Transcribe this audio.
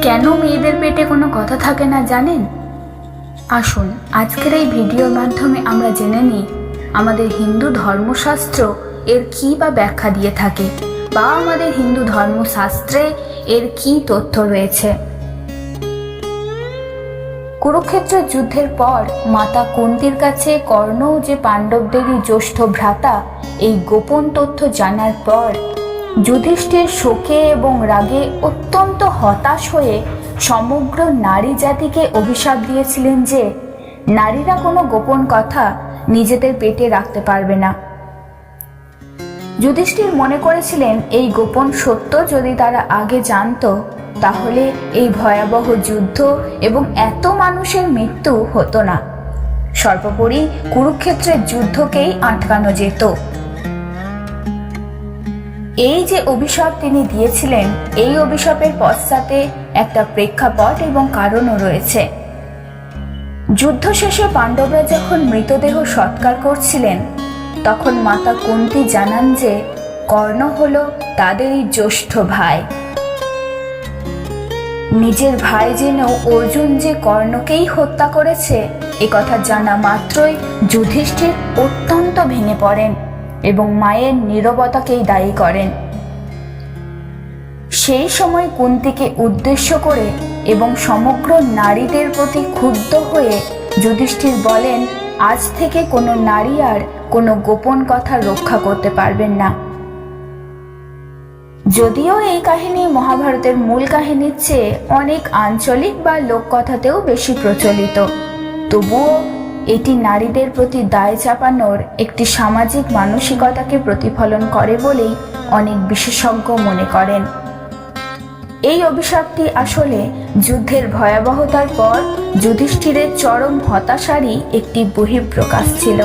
কেন মেয়েদের পেটে কোনো কথা থাকে না জানেন? আসুন আজকের এই ভিডিওর মাধ্যমে আমরা জেনে নিই আমাদের হিন্দু ধর্মশাস্ত্র এর কী বা ব্যাখ্যা দিয়ে থাকে, বা আমাদের হিন্দু ধর্মশাস্ত্রে এর কী তথ্য রয়েছে। কুরুক্ষেত্রের যুদ্ধের পর মাতা কুন্তির কাছে কর্ণ যে পাণ্ডবদেরই জ্যেষ্ঠ ভ্রাতা এই গোপন তথ্য জানার পর যুধিষ্ঠির শোকে এবং রাগে অত্যন্ত হতাশ হয়ে সমগ্র নারী জাতিকে অভিশাপ দিয়েছিলেন যে নারীরা কোনো গোপন কথা নিজেদের পেটে রাখতে পারবে না। যুধিষ্ঠির মনে করেছিলেন এই গোপন সত্য যদি তারা আগে জানতো তাহলে এই ভয়াবহ যুদ্ধ এবং এত মানুষের মৃত্যু হতো না। সর্বোপরি কুরুক্ষেত্রের যুদ্ধকেই আটকানো যেত। এই যে অভিশাপ তিনি দিয়েছিলেন, এই অভিশাপের পশ্চাতে একটা প্রেক্ষাপট এবং কারণও রয়েছে। যুদ্ধ শেষে পাণ্ডবরা যখন মৃতদেহ সৎকার করছিলেন তখন মাতা কুন্তী জানান যে কর্ণ হলো তাদেরই জ্যেষ্ঠ ভাই। নিজের ভাই জেনেও অর্জুন যে কর্ণকেই হত্যা করেছে একথা জানা মাত্রই যুধিষ্ঠির অত্যন্ত ভেঙে পড়েন এবং মায়ের নীরবতাকেই দায়ী করেন। সেই সময় কুন্তিকে উদ্দেশ্য করে এবং সমগ্র নারীদের প্রতি ক্ষুব্ধ হয়ে যুধিষ্ঠির বলেন, আজ থেকে কোনো নারী আর কোনো গোপন কথা রক্ষা করতে পারবেন না। যদিও এই কাহিনী মহাভারতের মূল কাহিনীর চেয়ে অনেক আঞ্চলিক বা লোককথাতেও বেশি প্রচলিত, তবুও এটি নারীদের প্রতি দায় চাপানোর একটি সামাজিক মানসিকতাকে প্রতিফলন করে বলেই অনেক বিশেষজ্ঞ মনে করেন। এই অভিশাপটি আসলে যুদ্ধের ভয়াবহতার পর যুধিষ্ঠিরের চরম হতাশারই একটি বহিঃপ্রকাশ ছিল।